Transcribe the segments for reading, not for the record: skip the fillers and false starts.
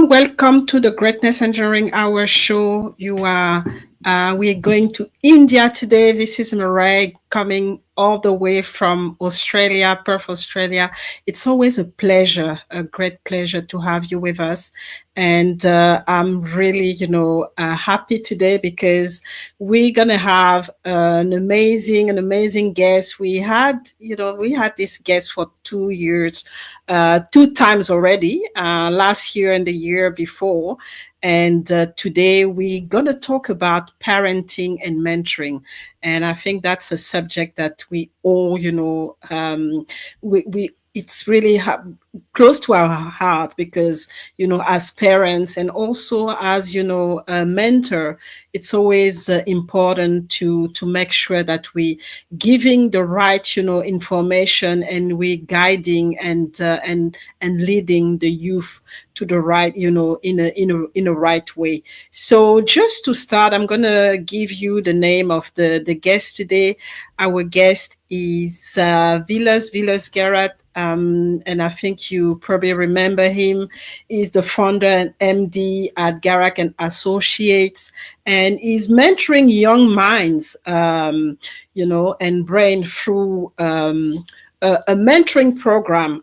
Welcome to the Greatness Engineering Hour show. We're going to India today. This is Marae coming all the way from Australia, Perth, Australia. It's always a pleasure, a great pleasure to have you with us. And I'm really, happy today because we're going to have an amazing guest. We had this guest for 2 years, 2 times already, last year and the year before. And today we're going to talk about parenting and mentoring. And I think that's a subject that we all, it's really close to our heart because, as parents and also as, a mentor, it's always important to make sure that we giving the right, information, and we guiding and leading the youth to the right, in a right way. So just to start, I'm going to give you the name of the guest today. Our guest is Vilas Gharat. And I think you probably remember him. He's the founder and MD at Gharat Associates, and he's mentoring young minds, and brain through a mentoring program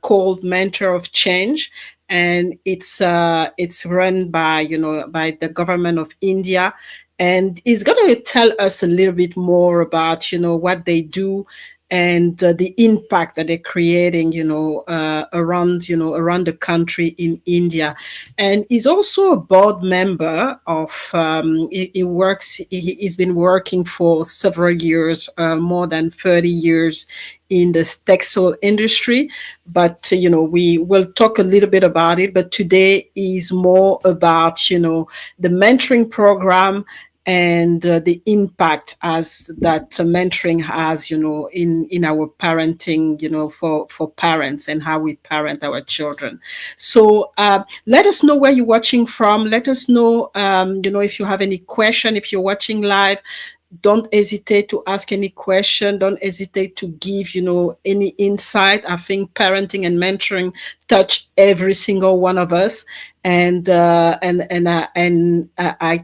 called Mentor of Change, and it's run by the government of India. And he's going to tell us a little bit more about what they do and the impact that they're creating, around the country in India. And he's also a board member of. He's been working for several years, more than 30 years, in the textile industry. But we will talk a little bit about it. But today is more about the mentoring program and the impact as that mentoring has, in our parenting, for parents and how we parent our children. So let us know where you're watching from. Let us know, if you have any question, if you're watching live. Don't hesitate to ask any question. Don't hesitate to give, any insight. I think parenting and mentoring touch every single one of us. And I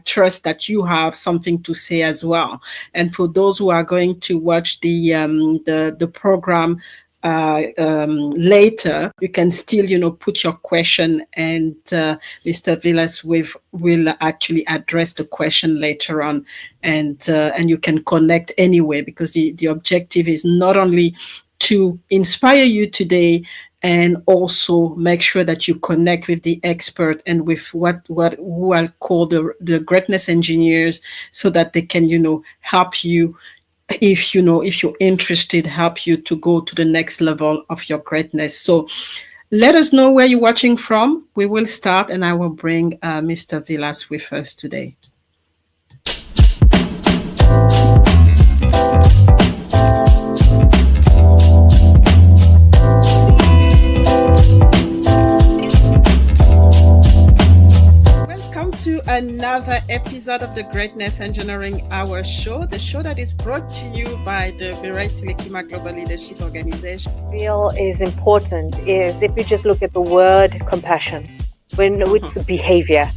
trust that you have something to say as well. And for those who are going to watch the program later, you can still put your question, and Mr. Vilas will actually address the question later on, and you can connect anyway, because the objective is not only to inspire you today, and also make sure that you connect with the expert and with who I'll call the greatness engineers, so that they can help you. If you're interested, help you to go to the next level of your greatness. So let us know where you're watching from. We will start, and I will bring Mr. Vilas with us today. To another episode of the Greatness Engineering Hour show, the show that is brought to you by the Virai Global Leadership Organization. Real is important is if you just look at the word compassion, when it's behavior,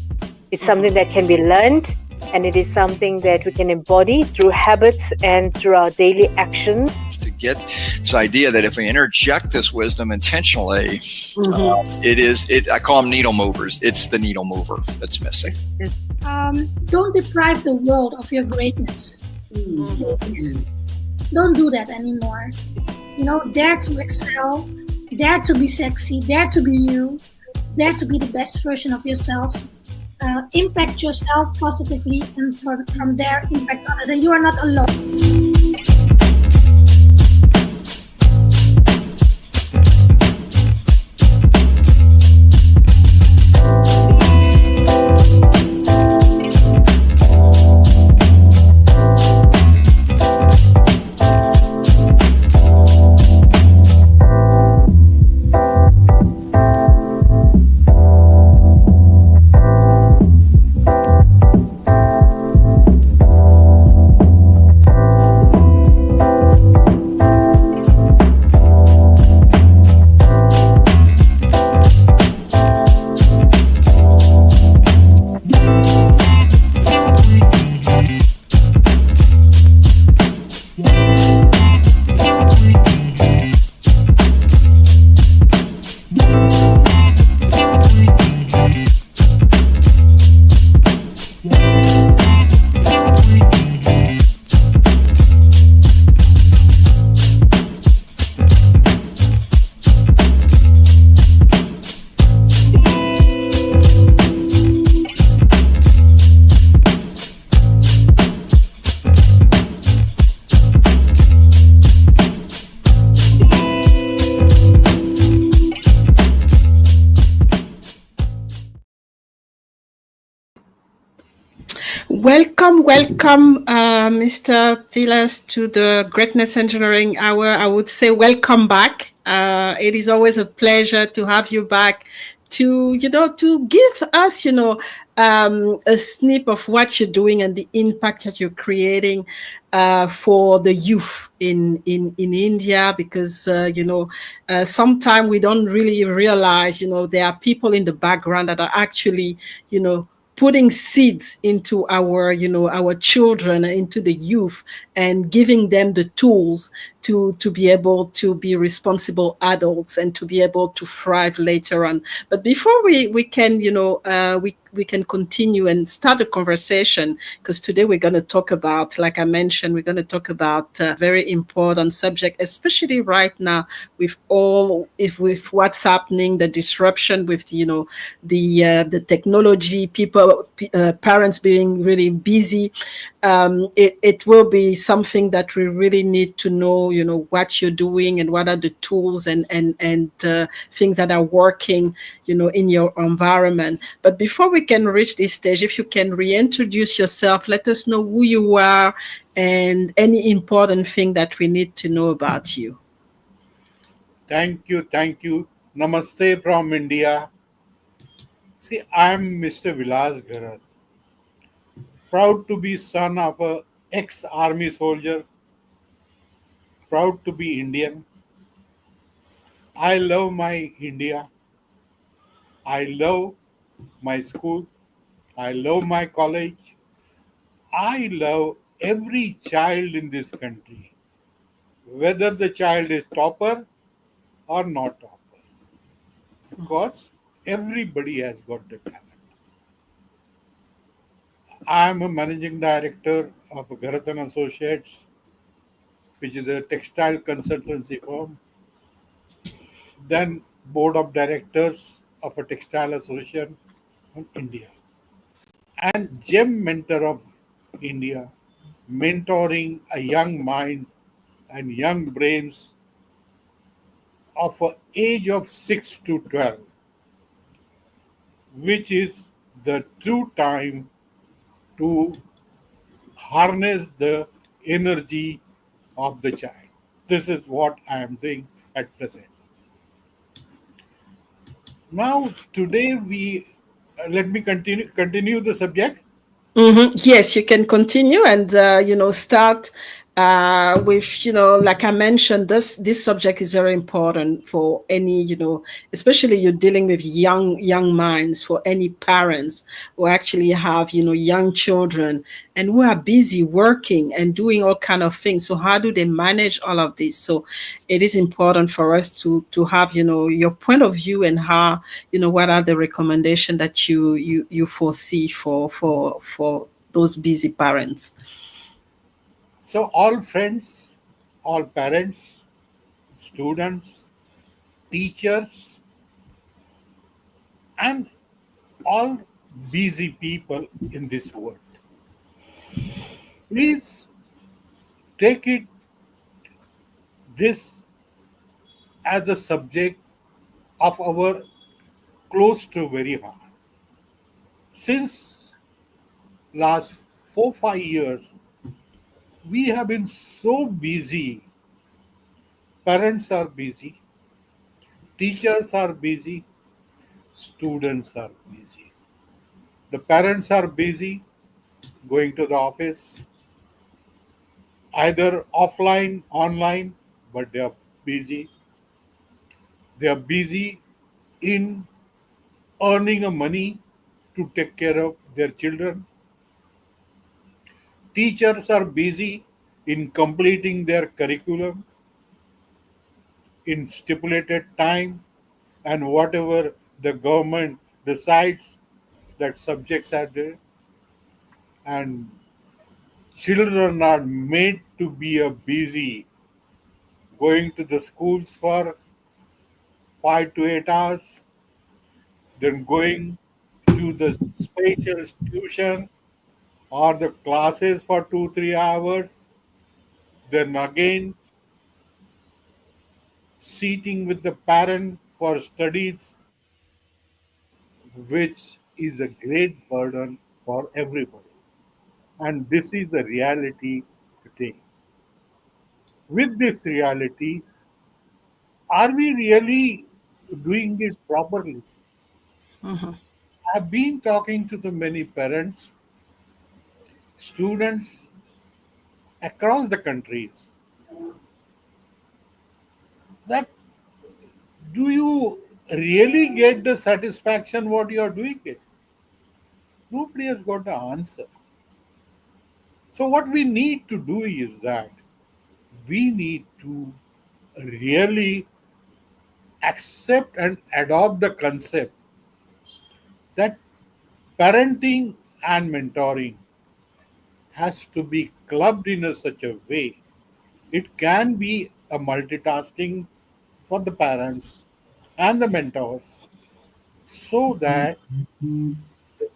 it's something that can be learned, and it is something that we can embody through habits and through our daily action. To get this idea that if we interject this wisdom intentionally, I call them needle movers. It's the needle mover that's missing. Don't deprive the world of your greatness. Please. Don't do that anymore. Dare to excel, dare to be sexy, dare to be you, dare to be the best version of yourself. Impact yourself positively, and from there impact others. And you are not alone. Mr. Vilas, to the Greatness Engineering Hour. I would say welcome back. It is always a pleasure to have you back to, to give us, a snip of what you're doing and the impact that you're creating for the youth in India, because, sometimes we don't really realize, there are people in the background that are actually, putting seeds into our our children, into the youth, and giving them the tools to be able to be responsible adults and to be able to thrive later on. But before we can we can continue and start a conversation, because today we're going to talk about, like I mentioned, we're going to talk about a very important subject, especially right now with with what's happening, the disruption with the technology, people, parents being really busy. It will be something that we really need to know, what you're doing and what are the tools and things that are working, in your environment. But before we can reach this stage, if you can reintroduce yourself, let us know who you are and any important thing that we need to know about you. Thank you, thank you. Namaste from India. See, I'm Mr. Vilas Gharat, proud to be son of a ex-army soldier, proud to be Indian. I love my India. I love my school. I love my college. I love every child in this country, whether the child is topper or not topper, because everybody has got the talent. I am a managing director of Gharat Associates, which is a textile consultancy firm, then board of directors of a textile association in India, and gem mentor of India, mentoring a young mind and young brains of a age of 6 to 12, which is the true time to harness the energy of the child. This is what I am doing at present. Now, today we let me continue the subject. Yes, you can continue and start with, like I mentioned, this subject is very important for any, especially you're dealing with young minds, for any parents who actually have, young children and who are busy working and doing all kind of things. So how do they manage all of this? So it is important for us to have, your point of view, and how, what are the recommendations that you foresee for those busy parents. So, all friends, all parents, students, teachers, and all busy people in this world, please take it this as a subject of our close to very heart. Since last 4 5 years, we have been so busy. Parents are busy, teachers are busy, students are busy. The parents are busy going to the office, either offline, online, but they are busy. They are busy in earning a money to take care of their children. Teachers are busy in completing their curriculum in stipulated time, and whatever the government decides that subjects are there, and children are made to be a busy going to the schools for 5 to 8 hours, then going to the special tuition or the classes for 2 3 hours, then again sitting with the parent for studies, which is a great burden for everybody. And this is the reality today. With this reality, are we really doing it properly? I've been talking to the many parents, students across the countries that do you really get the satisfaction what you are doing it? Nobody has got the answer. So what we need to do is that we need to really accept and adopt the concept that parenting and mentoring has to be clubbed in such a way. It can be a multitasking for the parents and the mentors so that the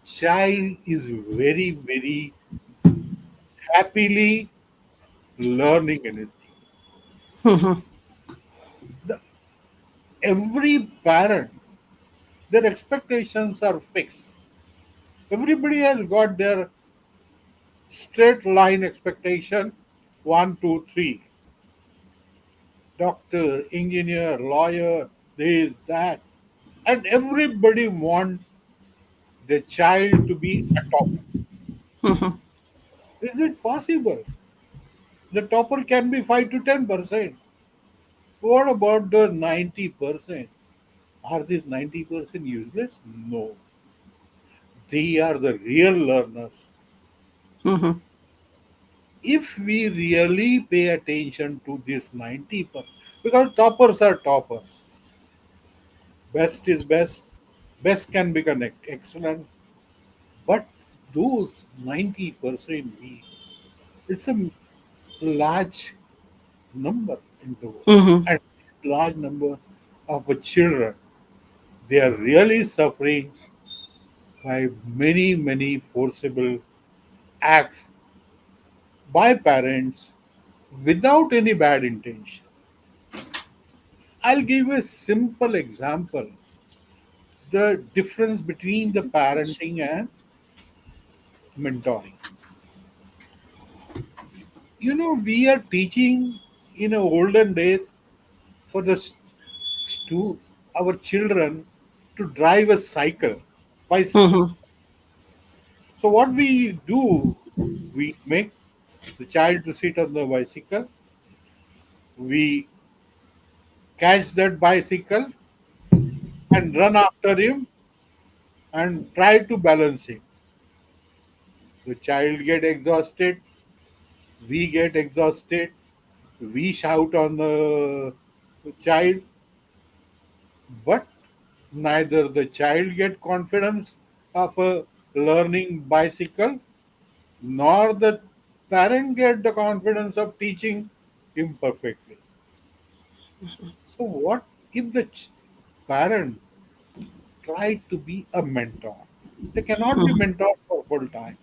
child is very, very happily learning anything. The, every parent, their expectations are fixed. Everybody has got their straight line expectation: one, two, three. Doctor, engineer, lawyer, this, that. And everybody want the child to be a topper. Is it possible? The topper can be 5 to 10%. What about the 90%? Are these 90% useless? No. They are the real learners. If we really pay attention to this 90%, because toppers are toppers, best is best, best can become excellent, but those 90% we, it's a large number in the world, and large number of children, they are really suffering by many forcible acts by parents without any bad intention. I'll give you a simple example: the difference between the parenting and mentoring. We are teaching in the olden days for the our children to drive a cycle, bicycle. So what we do, we make the child to sit on the bicycle. We catch that bicycle and run after him and try to balance him. The child get exhausted. We get exhausted. We shout on the child, but neither the child get confidence of a learning bicycle, nor the parent get the confidence of teaching imperfectly. So what if the parent try to be a mentor? They cannot be mentor for full time.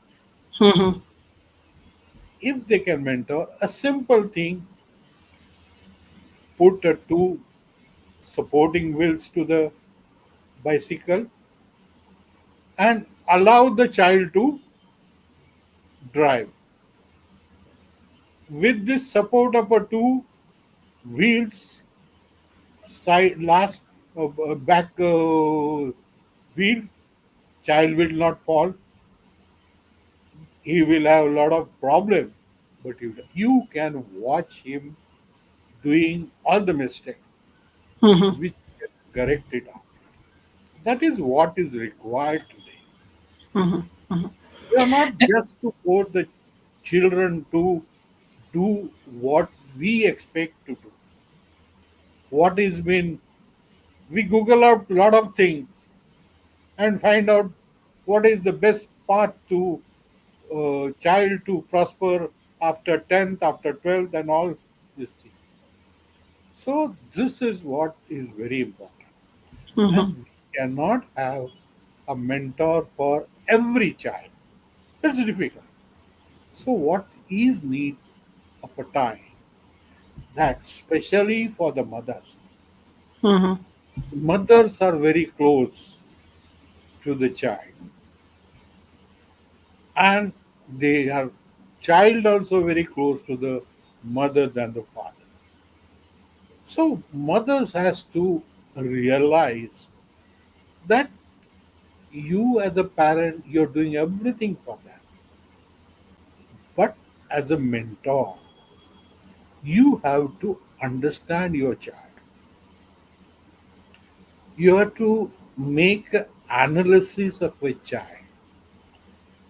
If they can mentor a simple thing, put two supporting wheels to the bicycle and allow the child to drive. With this support of a two wheels, side last back wheel, child will not fall. He will have a lot of problem, but you can watch him doing all the mistake, which can correct it out. That is what is required today. We are not just to force the children to do what we expect to do. What is been we Google out a lot of things and find out what is the best path to child to prosper after 10th, after 12th, and all these things. So this is what is very important, and we cannot have a mentor for every child. It's difficult. So what is need of a time that especially for the mothers. Mothers are very close to the child, and they are child also very close to the mother than the father. So mothers has to realize that you as a parent you're doing everything for them, but as a mentor you have to understand your child. You have to make a analysis of a child,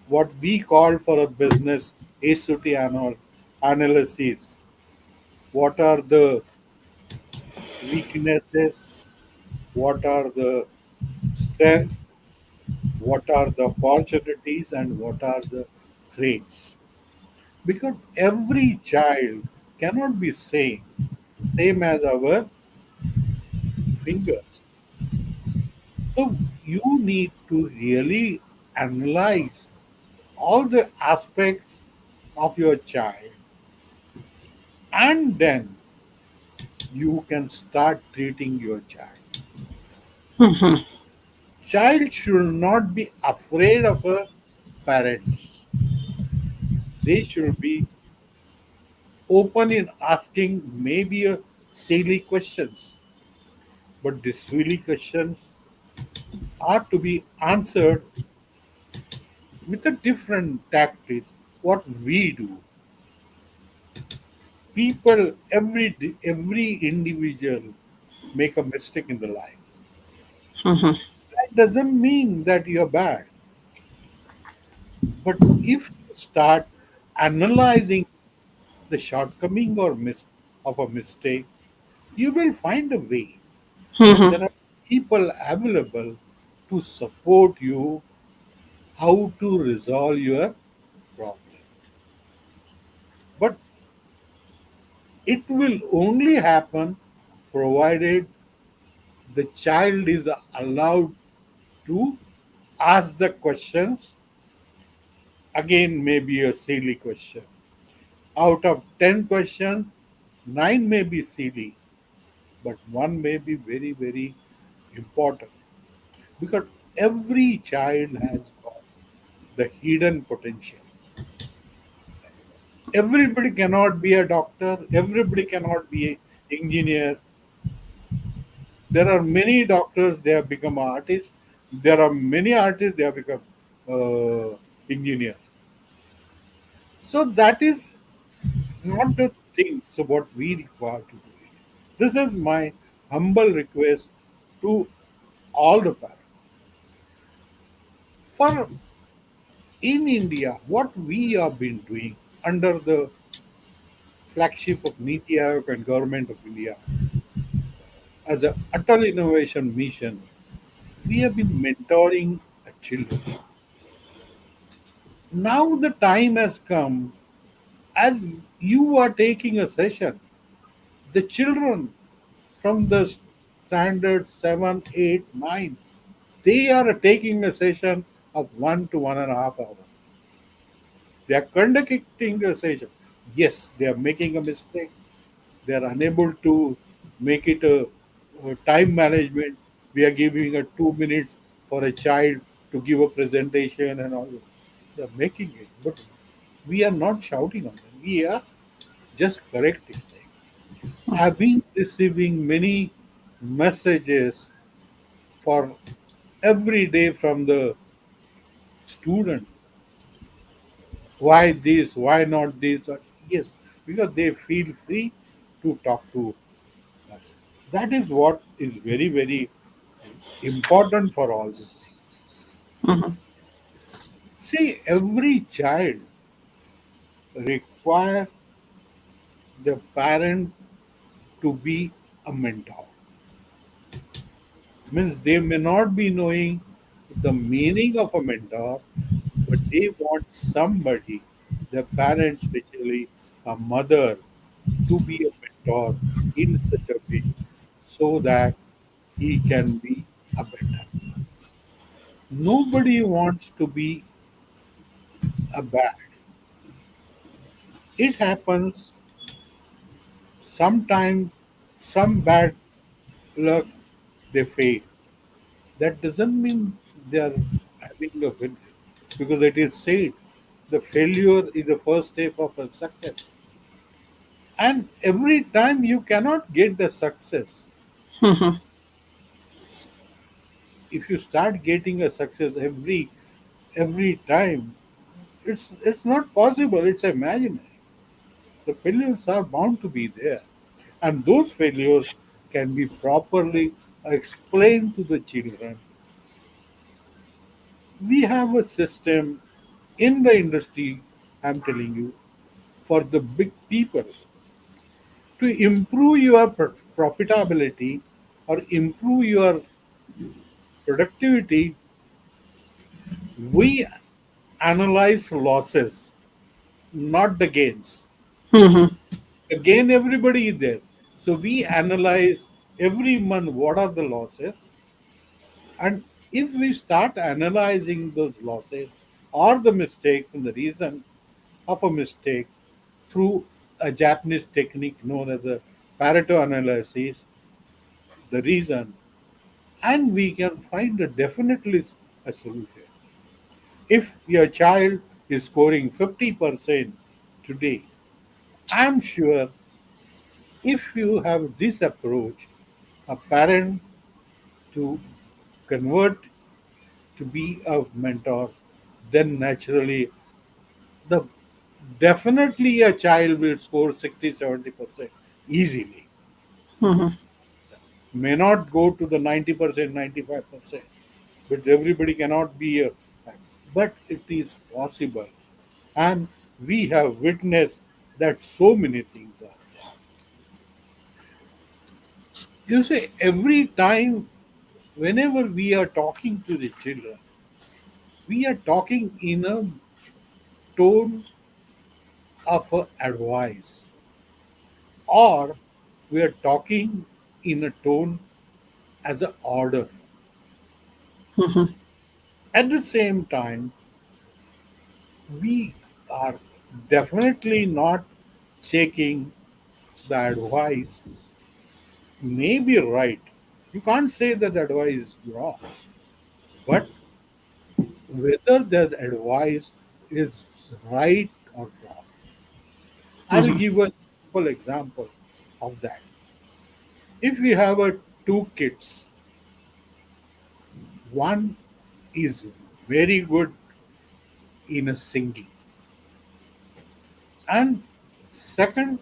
what we call for a business ASUT analysis. What are the weaknesses? What are the strengths? What are the opportunities? And what are the threats? Because every child cannot be same as our fingers. So you need to really analyze all the aspects of your child, and then you can start treating your child. Child should not be afraid of her parents. They should be open in asking maybe a silly questions, but these silly questions are to be answered with a different tactics. What we do, people, every individual make a mistake in the life. That doesn't mean that you're bad, but if you start analyzing the shortcoming or of a mistake, you will find a way. There are people available to support you how to resolve your problem. But it will only happen provided the child is allowed to ask the questions. Again, maybe a silly question. Out of 10 questions, 9 may be silly, but one may be very, very important, because every child has got the hidden potential. Everybody cannot be a doctor, everybody cannot be an engineer. There are many doctors, they have become artists. There are many artists, they have become engineers. So that is not the thing. So what we require to do it. This is my humble request to all the parents. For in India, what we have been doing under the flagship of NITI Aayog and Government of India as a Atal Innovation Mission, we have been mentoring children. Now the time has come, as you are taking a session, the children from the standard 7, 8, 9, they are taking a session of 1 to 1.5 hours. They are conducting a session. Yes, they are making a mistake. They are unable to make it a time management. We are giving a 2 minutes for a child to give a presentation and all. They are making it, but we are not shouting on them. We are just correcting them. I've been receiving many messages for every day from the student. Why this? Why not this? Yes, because they feel free to talk to us. That is what is very, very important for all these things. See, every child requires the parent to be a mentor. Means they may not be knowing the meaning of a mentor, but they want somebody, the parent, especially a mother, to be a mentor in such a way so that he can be a better. Nobody wants to be a bad. It happens sometimes, some bad luck they fail. That doesn't mean they are having a win, because it is said. The failure is the first step of a success. And every time you cannot get the success, Mhm. if you start getting a success every time, it's not possible. It's imaginary. The failures are bound to be there, and those failures can be properly explained to the children. We have a system in the industry, I'm telling you, for the big people to improve your profitability or improve your productivity. We analyze losses, not the gains. Mhm. The gain, everybody is there. So we analyze every month what are the losses, and if we start analyzing those losses or the mistakes and the reasons of a mistake through a Japanese technique known as a Pareto analysis, the reason, and we can find a definitely a solution. If your child is scoring 50% today, I'm sure if you have this approach, a parent to convert to be a mentor, then naturally the definitely a child will score 60-70% easily. Mhm. May not go to the 90%, 95%, but everybody cannot be a, but it is possible. And we have witnessed that so many things are there. You see, every time, whenever we are talking to the children, we are talking in a tone of advice, or we are talking in a tone as an order. Mhm. At the same time, we are definitely not checking the advice may be right. You can't say that the advice is wrong, but whether that advice is right or wrong. I'll Mhm. give a simple example of that. If we have two kids, one is very good in a singing, and second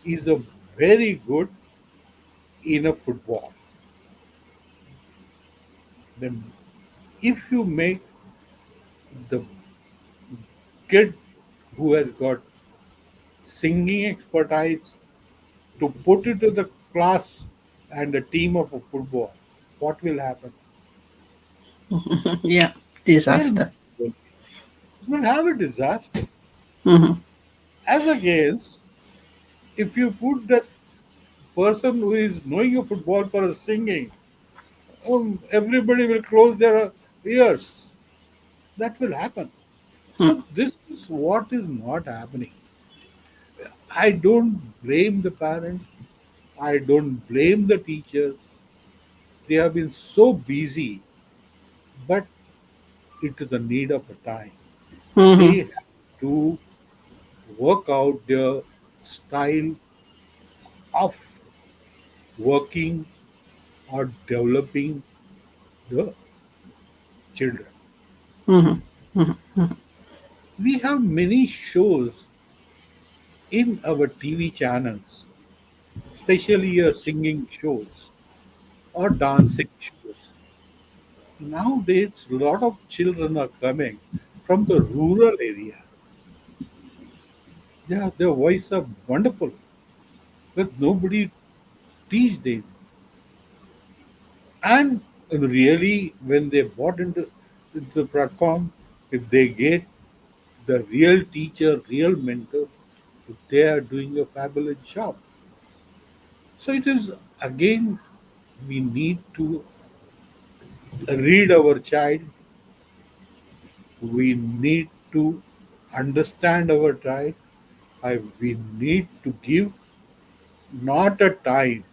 is a very good in a football. Then, if you make the kid who has got singing expertise to put it to the class and a team of a football, what will happen? Yeah. They'll, Disaster. will have a disaster. Mhm. As against, if you put that person who is knowing a football for a singing, everybody will close their ears. That will happen. So this is what is not happening. I don't blame the parents. I don't blame the teachers. They have been so busy, but it is a need of a time. They Mhm. have to work out their style of working or developing the children. Mhm. Mhm. We have many shows in our TV channels, especially singing shows or dancing shows. Nowadays, a lot of children are coming from the rural area. Yeah, their voice are wonderful, but nobody teach them. And really, when they bought into the platform, if they get the real teacher, real mentor, they are doing a fabulous job. So it is again, we need to read our child, we need to understand our child, we need to give not a time.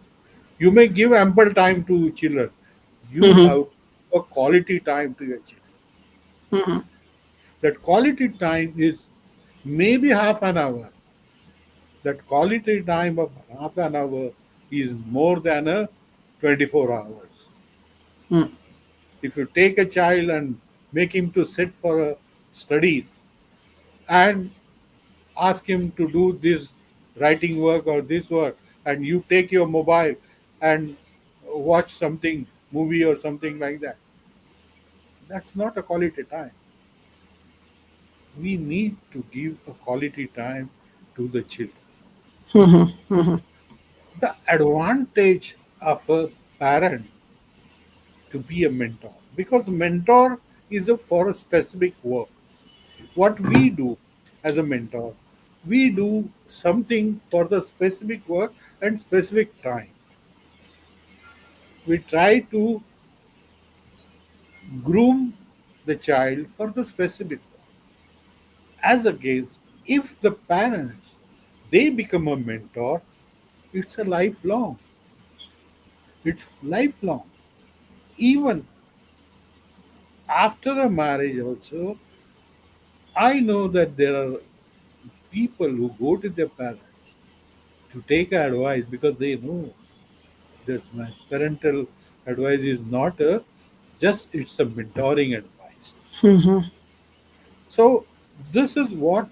You may give ample time to children. You Mhm. have a quality time to your children. Mhm. That quality time is maybe half an hour. That quality time of half an hour is more than a 24 hours. Mm. If you take a child and make him to sit for studies and ask him to do this writing work or this work, and you take your mobile and watch something, movie or something like that, that's not a quality time. We need to give a quality time to the children. Mhm. Mhm. The advantage of a parent to be a mentor, because mentor is for a specific work. What we do as a mentor, we do something for the specific work and specific time. We try to groom the child for the specific work. As against, if the parents they become a mentor, it's a lifelong. It's lifelong. Even after a marriage also, I know that there are people who go to their parents to take advice because they know that my parental advice is not a just it's a mentoring advice. Mhm. So this is what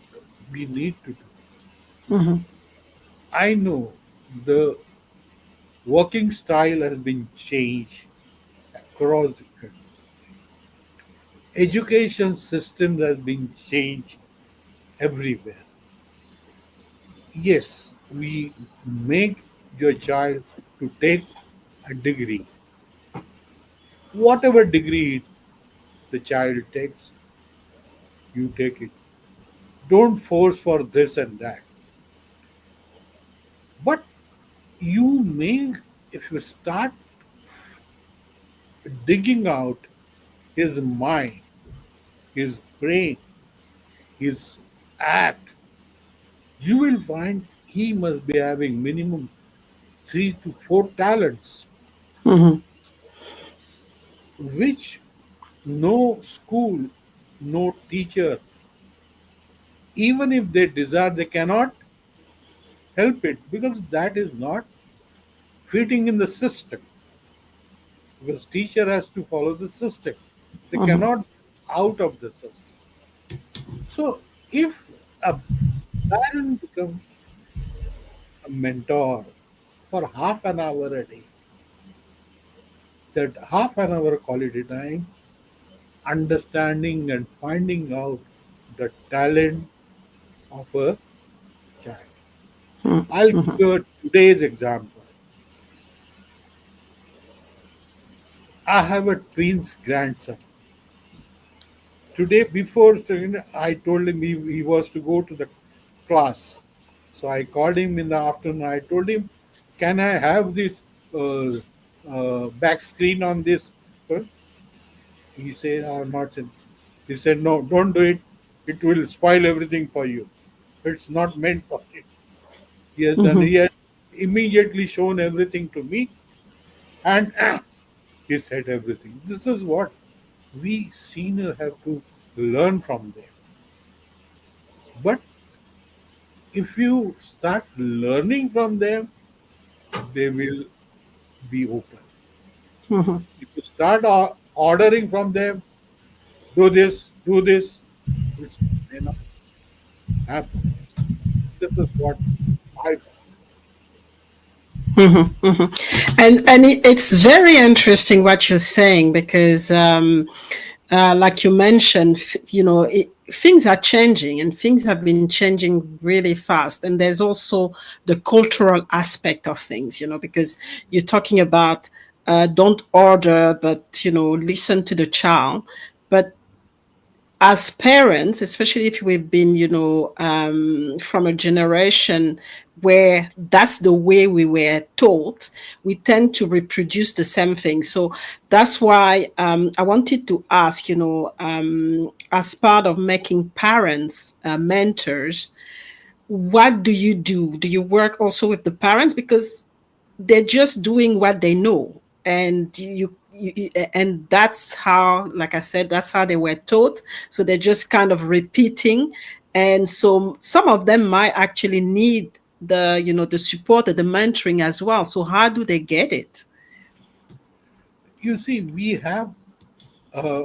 we need to do. Mhm. I know the working style has been changed across the country. Education system has been changed everywhere. Yes, we make your child to take a degree. Whatever degree the child takes, you take it. Don't force for this and that. But you may, if you start digging out his mind, his brain, his act, you will find he must be having minimum 3 to 4 talents, Mhm. which no school, no teacher, even if they desire, they cannot help it because that is not fitting in the system. Because teacher has to follow the system. They Mhm. cannot out of the system. So if a parent become a mentor for half an hour a day, that half an hour quality time, understanding and finding out the talent of a child. I'll give Mhm. you today's example. I have a twins grandson. Today, before I told him he was to go to the class. So I called him in the afternoon. I told him, "Can I have this back screen on this?" He said, "Not." He said, "No, don't do it. It will spoil everything for you. It's not meant for it." He has done. Mhm. He has immediately shown everything to me, and he said everything. This is what we senior have to learn from them. But if you start learning from them, they will be open. Mhm. If you start ordering from them, do this, it may not happen. This is what I Mhm. Mhm. And it's very interesting what you're saying because like you mentioned, things are changing and things have been changing really fast. And there's also the cultural aspect of things, because you're talking about don't order, but, listen to the child. But as parents, especially if we've been, from a generation where that's the way we were taught, we tend to reproduce the same thing. So that's why I wanted to ask, as part of making parents mentors, what do you do? Do you work also with the parents? Because they're just doing what they know, and and that's how, like I said, that's how they were taught. So they're just kind of repeating, and so some of them might actually need the support, the mentoring as well. So how do they get it? You see, we have uh,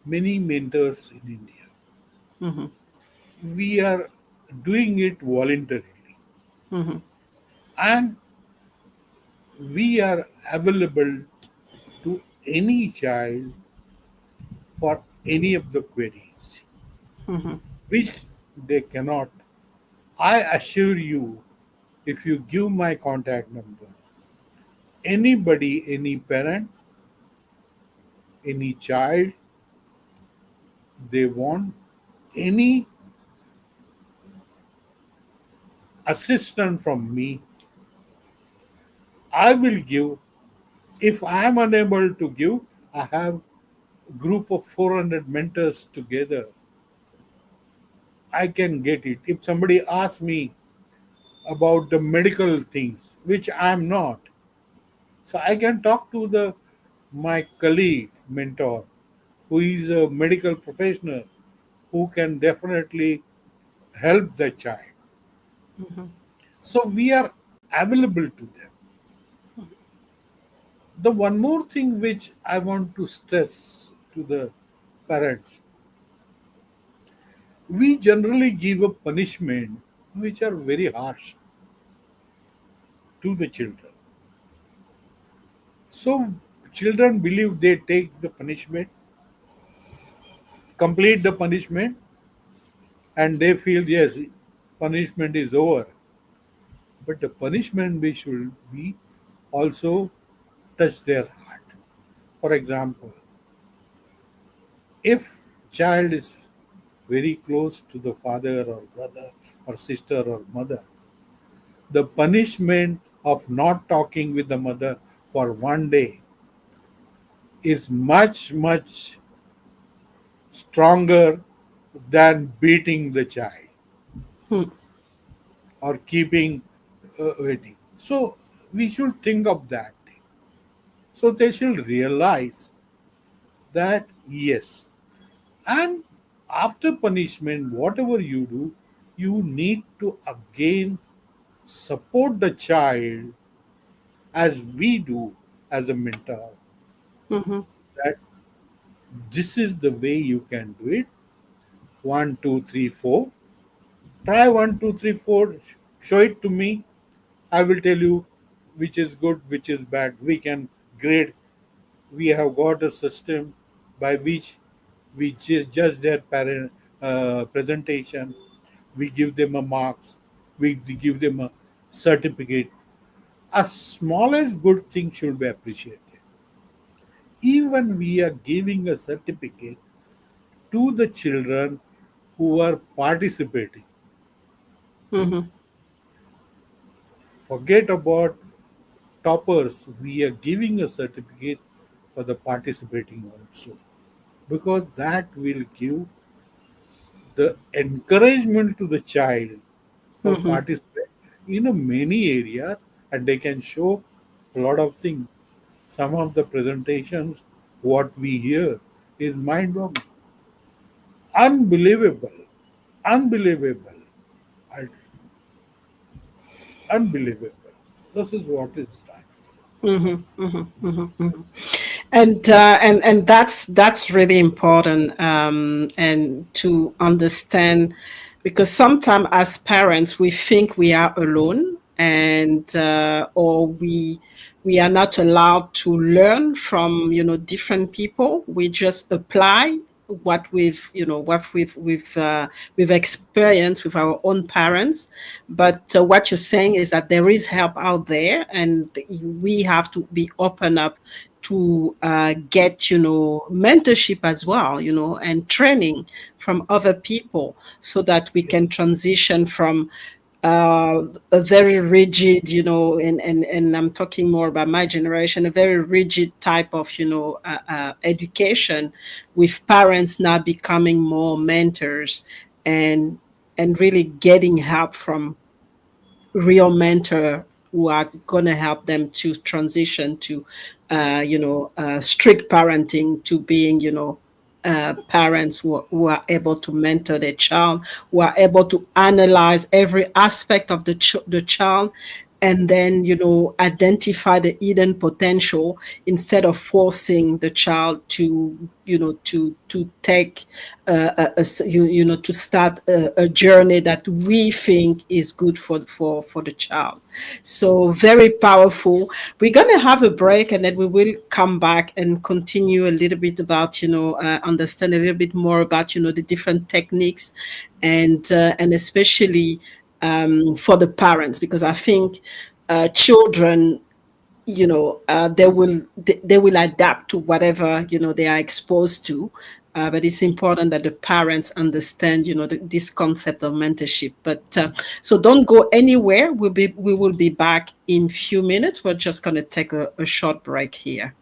many mentors in India. Mm-hmm, We are doing it voluntarily, mm-hmm, and we are available to any child for any of the queries mm-hmm, which they cannot. I assure you, if you give my contact number, anybody, any parent, any child, they want any assistance from me, I will give. If I am unable to give, I have a group of 400 mentors together. I can get it. If somebody asks me about the medical things, which I am not, so I can talk to the my colleague, mentor, who is a medical professional, who can definitely help the child. mm-hmm, So we are available to them. The one more thing which I want to stress to the parents, we generally give a punishment which are very harsh to the children. So children believe they take the punishment, complete the punishment, and they feel yes, punishment is over. But the punishment we should be also touch their heart. For example, if child is very close to the father or brother or sister or mother, the punishment of not talking with the mother for one day is much stronger than beating the child mm-hmm, or keeping waiting. So we should think of that. So they should realize that yes, and after punishment, whatever you do, you need to again support the child as we do as a mentor. mm-hmm, That this is the way you can do it. One, two, three, four. Try one, two, three, four. Show it to me. I will tell you which is good, which is bad. We can grade. We have got a system by which we judge their parent presentation. We give them a marks. We give them a certificate. As small as good thing should be appreciated. Even we are giving a certificate to the children who are participating. mm-hmm. Forget about toppers. We are giving a certificate for the participating also, because that will give the encouragement to the child for Mm-hmm. participate in a many areas, and they can show a lot of things. Some of the presentations, what we hear is mind-boggling, unbelievable, unbelievable, I- unbelievable. This is what is that. Mm-hmm, mm-hmm, mm-hmm, mm-hmm. And that's really important, and to understand, because sometimes as parents we think we are alone, and or we are not allowed to learn from different people. We just apply what we've experienced with our own parents. But what you're saying is that there is help out there, and we have to be open up to get mentorship as well, and training from other people, so that we can transition from a very rigid, and I'm talking more about my generation, a very rigid type of, education, with parents now becoming more mentors, and really getting help from real mentor who are going to help them to transition to, strict parenting, to being, parents who are able to mentor their child, who are able to analyze every aspect of the child, and then identify the hidden potential instead of forcing the child to to take to start a journey that we think is good for the child. So very powerful. We're going to have a break, and then we will come back and continue a little bit about understand a little bit more about the different techniques, and especially for the parents, because I think children, they will adapt to whatever they are exposed to. But it's important that the parents understand, this concept of mentorship. But so don't go anywhere. We will be back in few minutes. We're just going to take a short break here.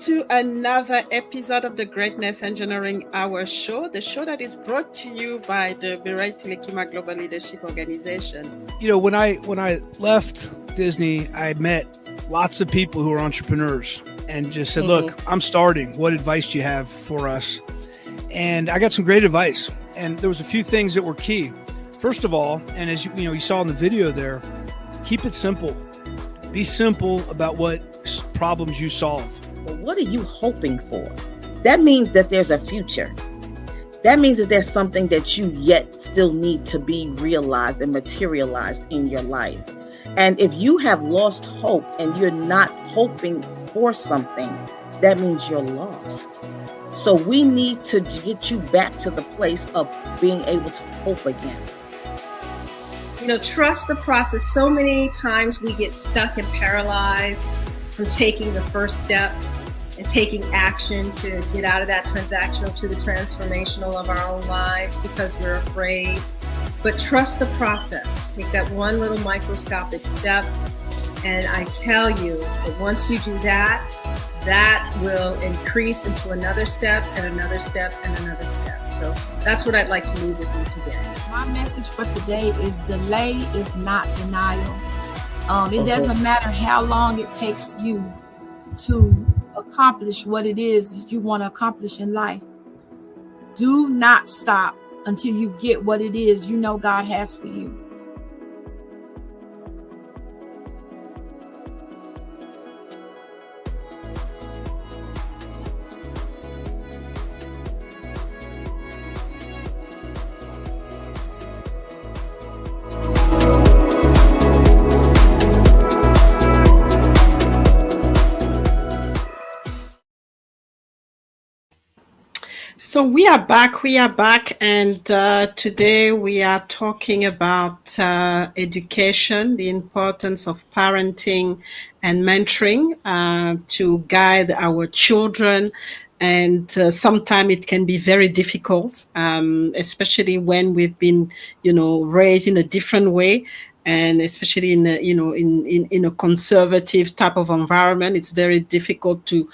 To another episode of the Greatness Engineering Hour show, the show that is brought to you by the Birai Tilekima Global Leadership Organization. When I left Disney, I met lots of people who are entrepreneurs and just said, look, I'm starting. What advice do you have for us? And I got some great advice. And there was a few things that were key. First of all, and as you saw in the video there, keep it simple. Be simple about what problems you solve. What are you hoping for? That means that there's a future. That means that there's something that you yet still need to be realized and materialized in your life. And if you have lost hope and you're not hoping for something, that means you're lost. So we need to get you back to the place of being able to hope again. Trust the process. So many times we get stuck and paralyzed from taking the first step and taking action to get out of that transactional to the transformational of our own lives because we're afraid. But trust the process. Take that one little microscopic step. And I tell you that once you do that, that will increase into another step and another step and another step. So that's what I'd like to leave with you today. My message for today is delay is not denial. It doesn't matter how long it takes you to accomplish what it is that you want to accomplish in life. Do not stop until you get what it is God has for you. So we are back, and today we are talking about education, the importance of parenting and mentoring to guide our children. And sometimes it can be very difficult, especially when we've been, raised in a different way. And especially in in a conservative type of environment, it's very difficult to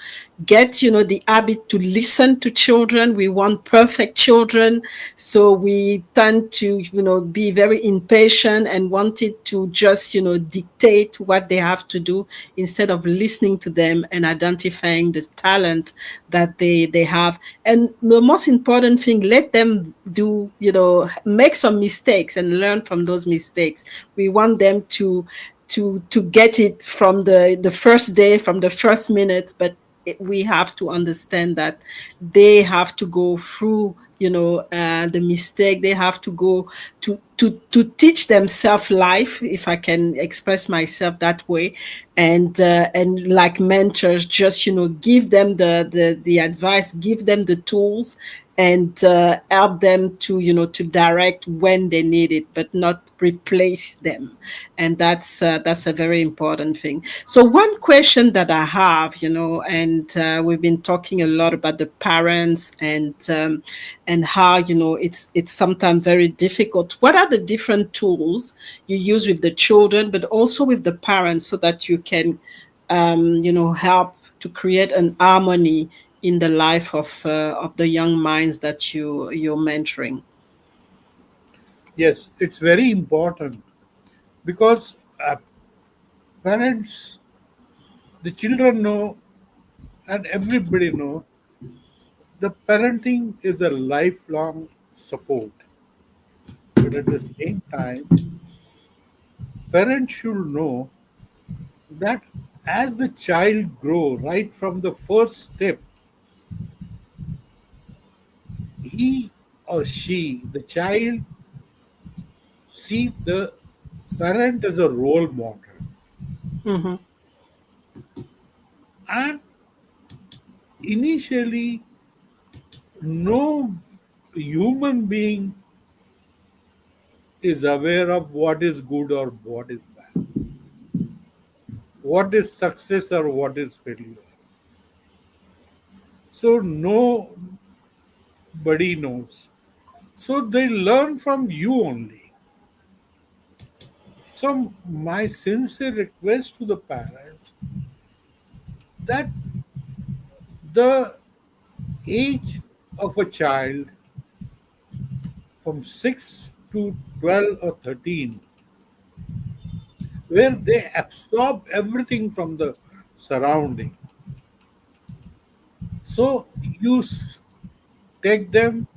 get the habit to listen to children. We want perfect children, so we tend to be very impatient and wanted to just dictate what they have to do instead of listening to them and identifying the talent that they have. And the most important thing, let them do make some mistakes and learn from those mistakes. We want them to get it from the first day, from the first minutes, but we have to understand that they have to go through the mistake. They have to go to teach themselves life, if I can express myself that way, and like mentors, just give them the advice, give them the tools, and help them to, to direct when they need it, but not replace them. And that's a very important thing. So one question that I have, and we've been talking a lot about the parents, and how, it's sometimes very difficult. What are the different tools you use with the children, but also with the parents, so that you can help to create an harmony in the life of the young minds that you're mentoring? Yes, it's very important because parents, the children know, and everybody know the parenting is a lifelong support. But at the same time, parents should know that as the child grow right from the first step, he or she, the child, see the parent as a role model. Mm-hmm. And initially, no human being is aware of what is good or what is bad, what is success or what is failure. So nobody knows. So they learn from you only. So my sincere request to the parents that the age of a child from 6 to 12 or 13, where they absorb everything from the surrounding. So you take them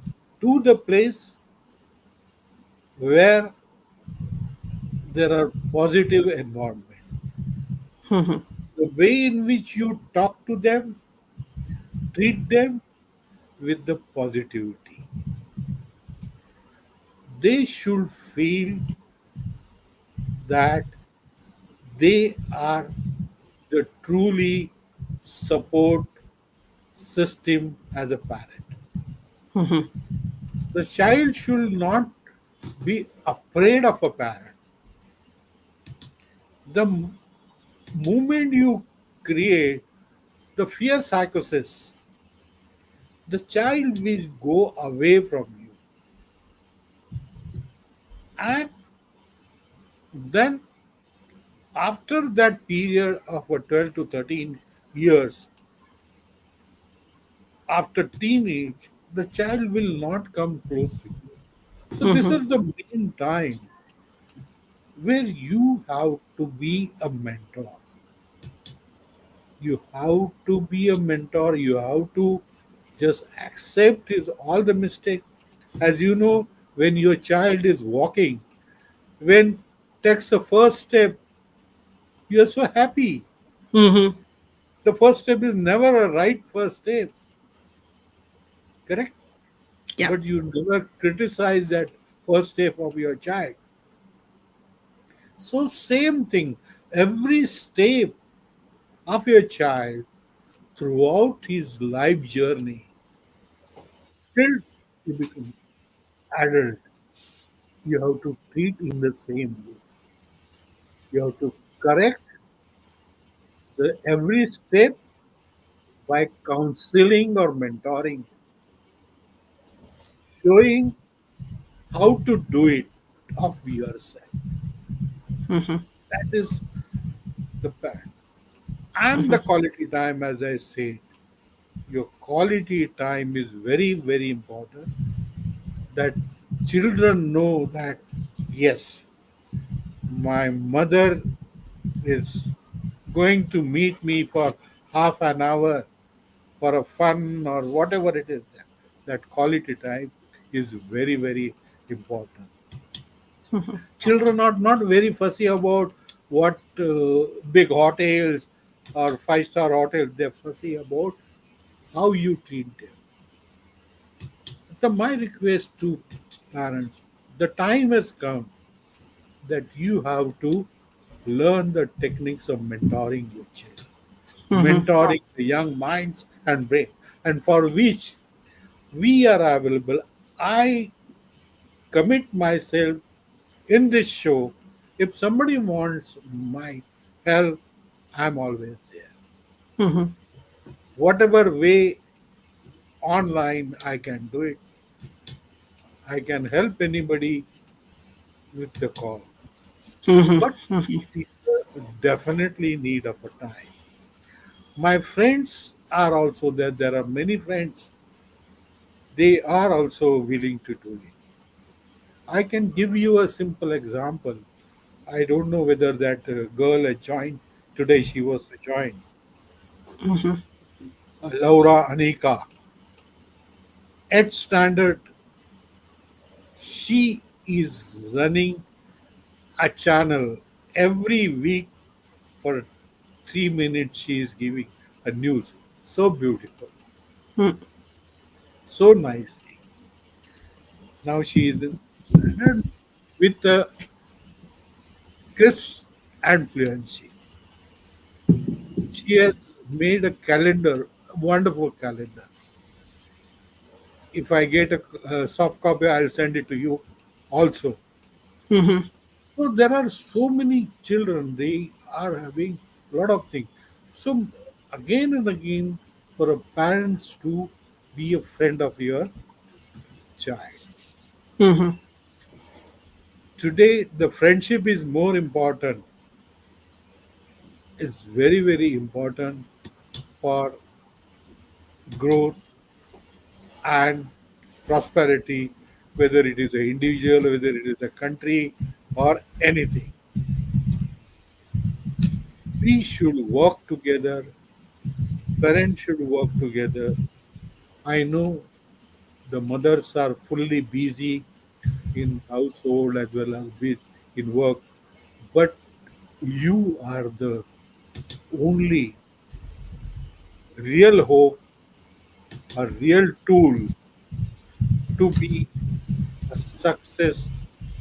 to the place where there are positive environment. Mm-hmm. The way in which you talk to them, treat them with the positivity. They should feel that they are the truly support system as a parent. Mm-hmm. The child should not be afraid of a parent. The moment you create the fear psychosis, the child will go away from you. And then, after that period of a 12 to 13 years, after teenage, the child will not come close to you. So, this Mm-hmm. is the main time where you have to be a mentor. You have to be a mentor. You have to just accept his all the mistakes. As you know, when your child is walking, when takes the first step, you are so happy. Mm-hmm. The first step is never a right first step, correct? Yeah. But you never criticize that first step of your child. So same thing, every step of your child throughout his life journey till he becomes adult, you have to treat in the same way. You have to correct the every step by counseling or mentoring, showing how to do it of yourself. Mm-hmm. That is the plan. And the quality time, as I said, your quality time is very, very important. That children know that, yes, my mother is going to meet me for half an hour for a fun or whatever it is. That quality time is very, very important. Children are not very fussy about what big hotels or five-star hotels. They're fussy about how you treat them. My request to parents, the time has come that you have to learn the techniques of mentoring your children, Mm-hmm. mentoring the young minds and brain, and for which We are available. I commit myself in this show. If somebody wants my help, I'm always there. Mm-hmm. Whatever way online I can do it, I can help anybody with the call. But Mm-hmm. people definitely need of a time. My friends are also there. There are many friends. They are also willing to do it. I can give you a simple example. I don't know whether that girl had joined today. She was to join. Mm-hmm. Laura Anika at Standard. She is running a channel every week for 3 minutes. She is giving a news. So beautiful, Mm-hmm. so nicely. Now she is in Standard with crisp and fluency. She has made a calendar, a wonderful calendar. If I get a soft copy, I'll send it to you also. Mm-hmm. So there are so many children, they are having a lot of things. So again and again, for a parents to be a friend of your child. Mm-hmm. Today, the friendship is more important. It's very, very important for growth and prosperity, whether it is an individual, whether it is a country, or anything. We should work together, parents should work together. I know the mothers are fully busy in household as well as in work, but you are the only real hope, a real tool to be a success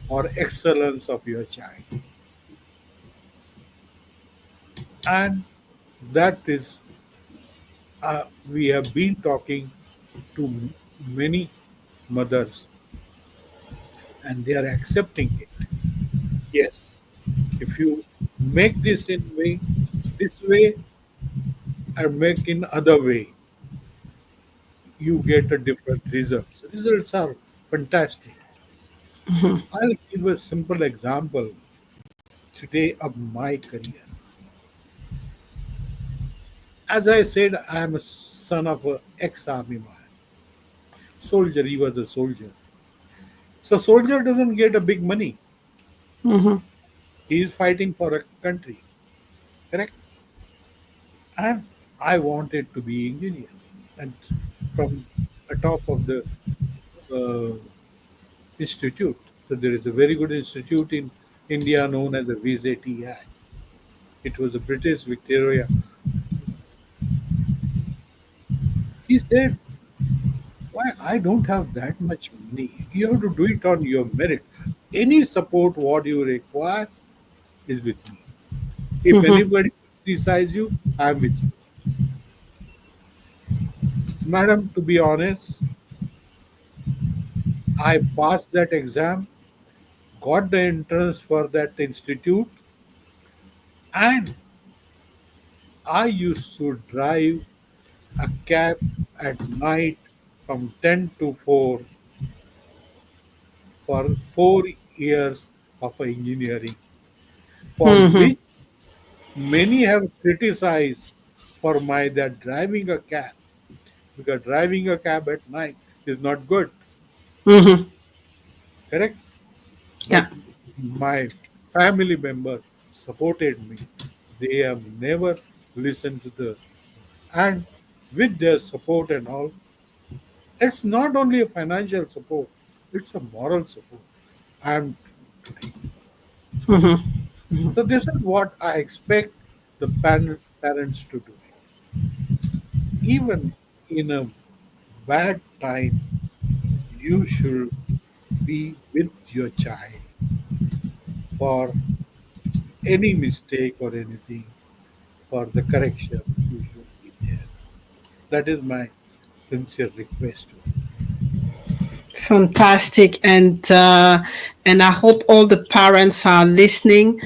or excellence of your child. And that is, we have been talking to many mothers and they are accepting it. Yes, if you make this in way, this way, and make in other way, you get a different results. Results are fantastic. I'll give a simple example today of my career. As I said, I am a son of a ex-army man. Soldier, he was a soldier. So soldier doesn't get a big money. Mm-hmm. He is fighting for a country, correct? And I wanted to be engineer. And from the top of the uh, institute, so there is a very good institute in India known as the VZTI. It was a British Victoria. He said, "Why I don't have that much money. You have to do it on your merit. Any support what you require is with me. If Mm-hmm. anybody criticizes you, I'm with you." Madam, to be honest, I passed that exam, got the entrance for that institute, and I used to drive a cab at night from 10 to 4 for 4 years of engineering, for Mm-hmm. which many have criticized for my that driving a cab, because driving a cab at night is not good, Mm-hmm. correct? But Yeah. my family member supported me. They have never listened to the, and with their support and all, it's not only a financial support, it's a moral support. I'm today. Mm-hmm. So this is what I expect the parents to do. Even in a bad time, you should be with your child for any mistake or anything, for the correction. You should be there. That is my sincere request to you. Fantastic, and I hope all the parents are listening.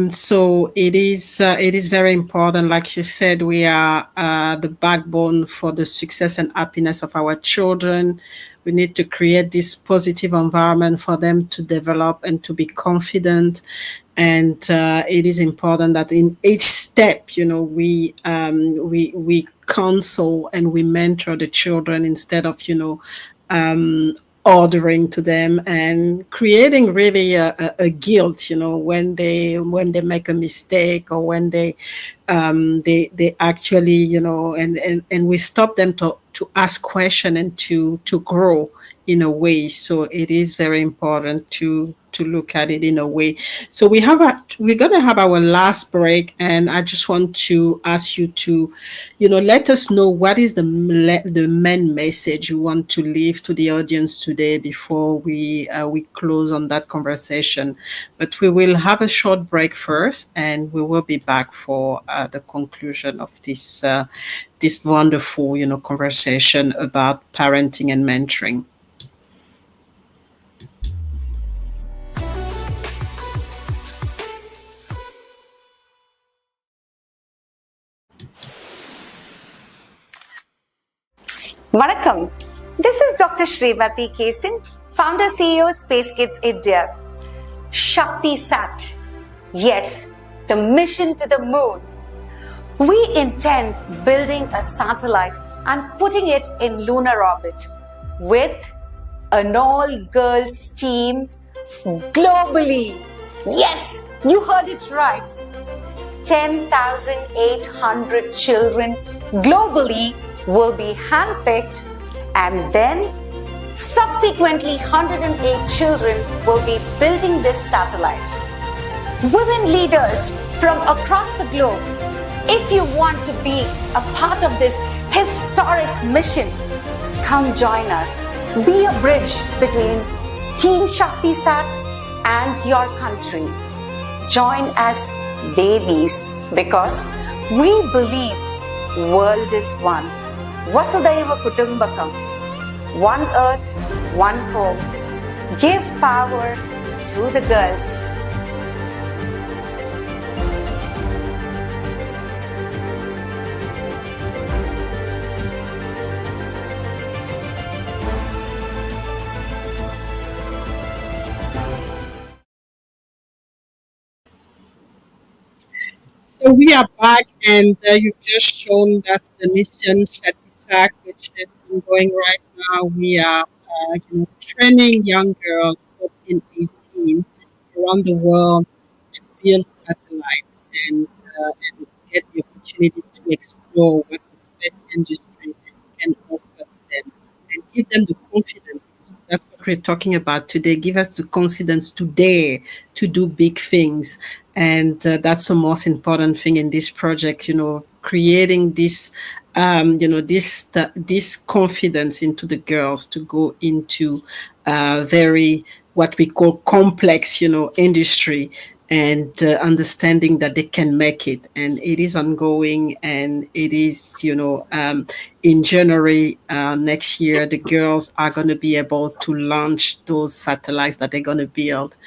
So it is very important. Like you said, we are the backbone for the success and happiness of our children. We need to create this positive environment for them to develop and to be confident. And it is important that in each step, we counsel and we mentor the children instead of um, ordering to them and creating really a guilt, when they make a mistake, or when they actually, and we stop them to ask question and to grow in a way. So it is very important to look at it in a way. So we're going to have our last break, and I just want to ask you to, let us know what is the main message you want to leave to the audience today before we close on that conversation. But we will have a short break first, and we will be back for the conclusion of this wonderful, conversation about parenting and mentoring. Vanakkam. This is Dr. Shrivati Kesin, founder CEO Space Kids India. Shakti Sat. Yes, the mission to the moon. We intend building a satellite and putting it in lunar orbit with an all-girls team globally. Yes, you heard it right. 10,800 children globally will be handpicked, and then subsequently 108 children will be building this satellite. Women leaders from across the globe, if you want to be a part of this historic mission, come join us. Be a bridge between Team Shakti Sat and your country. Join us, babies, because we believe world is one. Vasudhaiva Kutumbakam. One earth, one home. Give power to the girls. So we are back, and you've just shown us the mission Shatisak, which is ongoing right now. We are training young girls, 14, 18, around the world to build satellites and get the opportunity to explore what the space industry can offer to them and give them the confidence. That's what we're talking about today. Give us the confidence to dare to do big things. And that's the most important thing in this project, creating this confidence into the girls to go into very, what we call complex, industry, and understanding that they can make it. And it is ongoing, and it is, in January next year, the girls are going to be able to launch those satellites that they're going to build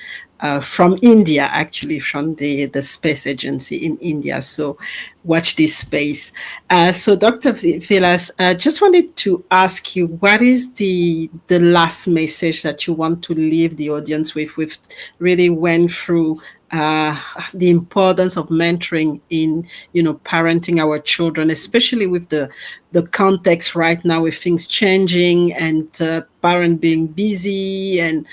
from India, actually, from the space agency in India. So watch this space. So Dr. Vilas, just wanted to ask you, what is the last message that you want to leave the audience with? We've really went through the importance of mentoring in parenting our children, especially with the context right now, with things changing and parent being busy and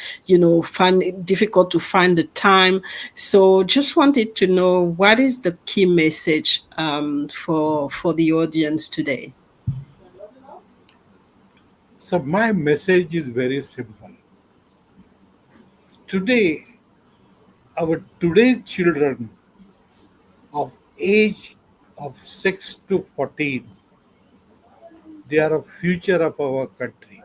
find it difficult to find the time. So just wanted to know, what is the key message for the audience today? So my message is very simple. Today, our today children of age of 6 to 14, they are a future of our country.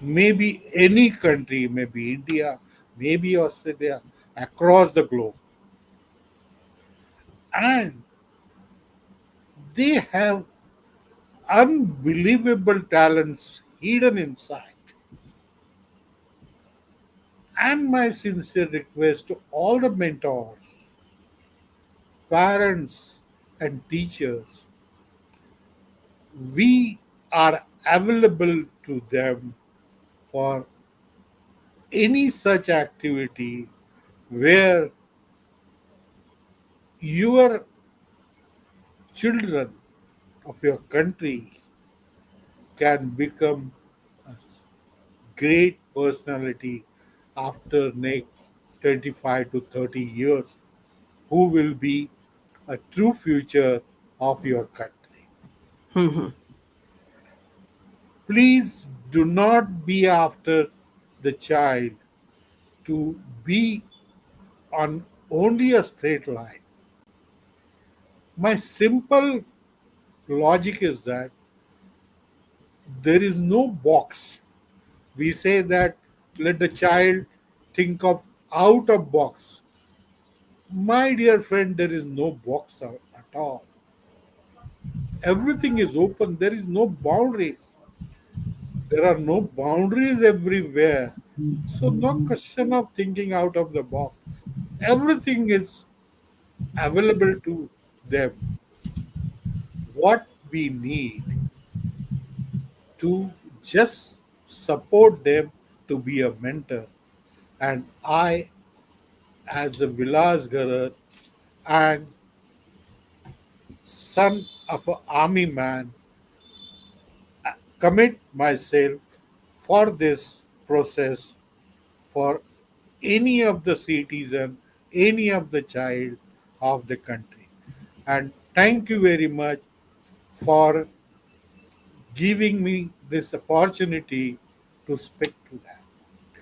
Maybe any country, maybe India, maybe Australia, across the globe. And they have unbelievable talents hidden inside. And my sincere request to all the mentors, parents, and teachers, we are available to them for any such activity where your children of your country can become a great personality after next 25 to 30 years, who will be a true future of your country. Mhm. Please do not be after the child to be on only a straight line. My simple logic is that there is no box. We say that let the child think of out of box. My dear friend, there is no box at all. Everything is open. There is no boundaries. There are no boundaries everywhere. So no question of thinking out of the box. Everything is available to them. What we need to just support them to be a mentor. And I, as a Vilas Gharat and son of an army man, commit myself for this process for any of the citizen, any of the child of the country. And thank you very much for giving me this opportunity to speak to that.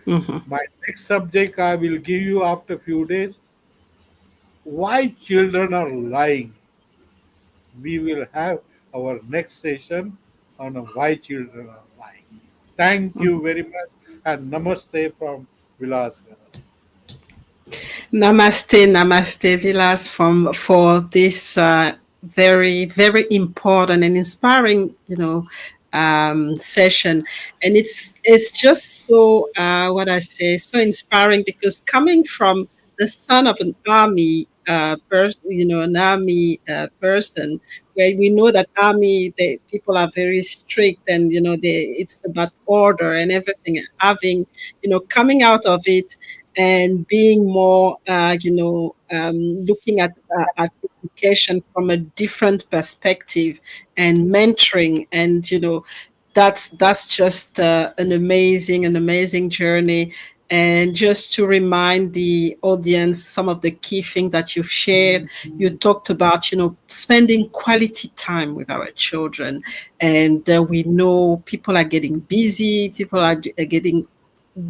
Mhm. My next subject I will give you after few days. Why children are lying. We will have our next session on why children are lying. Thank you very much and namaste from Vilas Gharat. Namaste, namaste, Vilas, from for this very, very important and inspiring, session. And it's just so what I say, so inspiring because coming from the son of an army person, an army person, where we know that army, the people are very strict, and it's about order and everything. Having, coming out of it and being more, looking at education from a different perspective and mentoring, and that's just an amazing journey. And just to remind the audience some of the key things that you've shared, you talked about spending quality time with our children, and we know people are getting busy, people are getting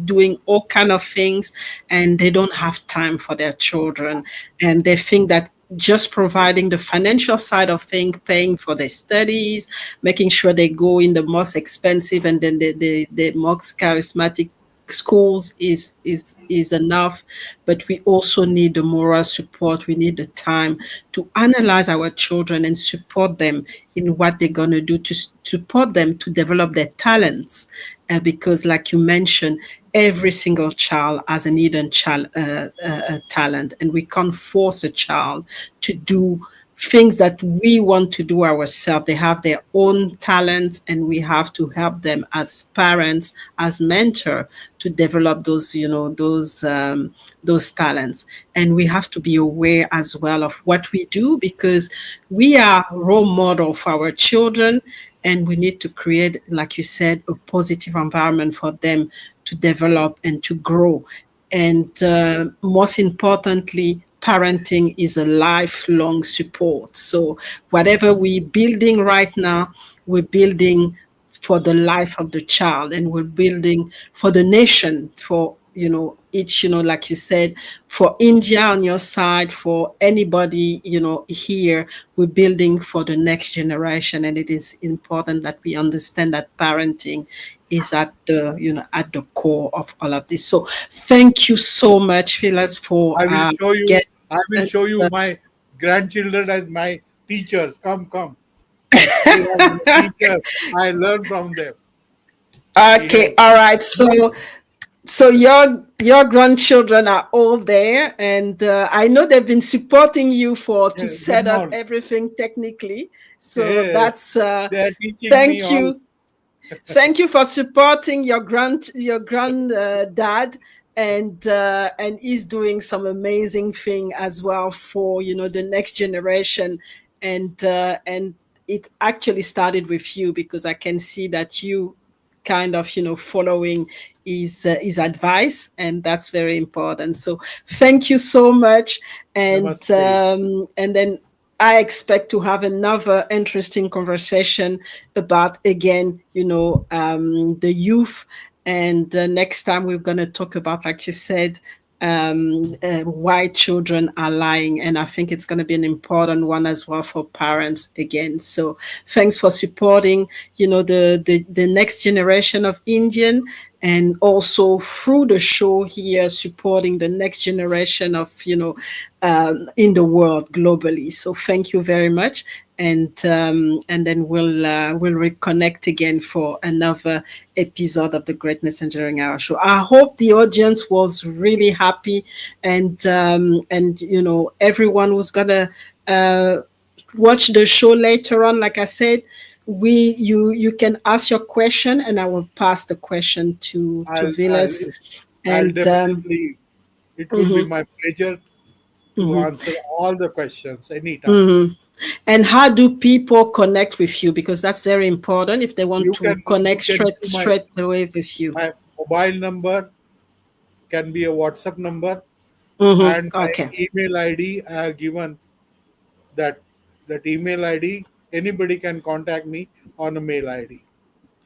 doing all kind of things, and they don't have time for their children, and they think that just providing the financial side of things, paying for their studies, making sure they go in the most expensive and then the most charismatic schools is enough. But we also need the moral support, we need the time to analyze our children and support them in what they're going to do, to support them to develop their talents, because like you mentioned, every single child has an hidden child talent, and we can't force a child to do things that we want to do ourselves. They have their own talents, and we have to help them as parents, as mentor, to develop those talents. And we have to be aware as well of what we do, because we are role model for our children, and we need to create, like you said, a positive environment for them to develop and to grow. And most importantly, parenting is a lifelong support. So whatever we're building right now, we're building for the life of the child, and we're building for the nation, for each, like you said, for India on your side, for anybody, here, we're building for the next generation. And it is important that we understand that parenting is at the core of all of this. So thank you so much, Phyllis, for I will show you. getting I will us, show you my grandchildren as my teachers. Come, come. They are my teachers. I learn from them. We okay, have all right. So So your grandchildren are all there, and I know they've been supporting you to Yeah, set them up all. everything technically. So Yeah, that's they are teaching me thank all. you. Thank you for supporting your granddad, and he's doing some amazing thing as well for the next generation, and it actually started with you, because I can see that you kind of following his advice, and that's very important. So thank you so much, Namaste. and then I expect to have another interesting conversation about, again, the youth. And next time we're going to talk about, like you said, why children are lying. And I think it's going to be an important one as well for parents again. So thanks for supporting, the next generation of Indian, and also through the show here supporting the next generation of in the world globally. So thank you very much, and then we'll reconnect again for another episode of the Greatness Engineering Hour show. I hope the audience was really happy, and everyone was gonna watch the show later on. Like I said, you can ask your question, and I will pass the question to I'll, Vilas. I'll, I'll And definitely. It will be mhm, my pleasure to mhm, answer all the questions anytime. mhm. And how do people connect with you? Because that's very important if they want to You connect can do straight away with you. my mobile number can be a WhatsApp number, and my Okay. email ID I have given that email ID. Anybody can contact me on a mail ID.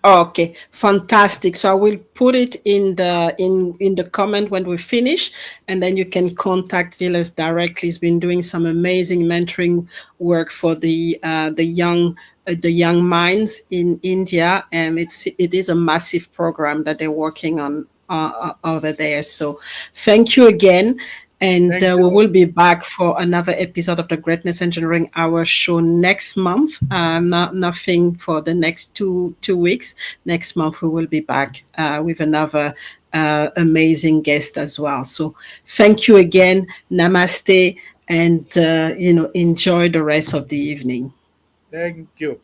Okay, fantastic. So I will put it in the comment when we finish, and then you can contact Vilas directly. He's been doing some amazing mentoring work for the young minds in India, and it is a massive program that they're working on over there. So thank you again. And Thank we you. will be back for another episode of the Greatness Engineering Hour show next month. Nothing for the next two weeks. Next month we will be back with another amazing guest as well. So thank you again. Namaste, and enjoy the rest of the evening. Thank you.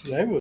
level.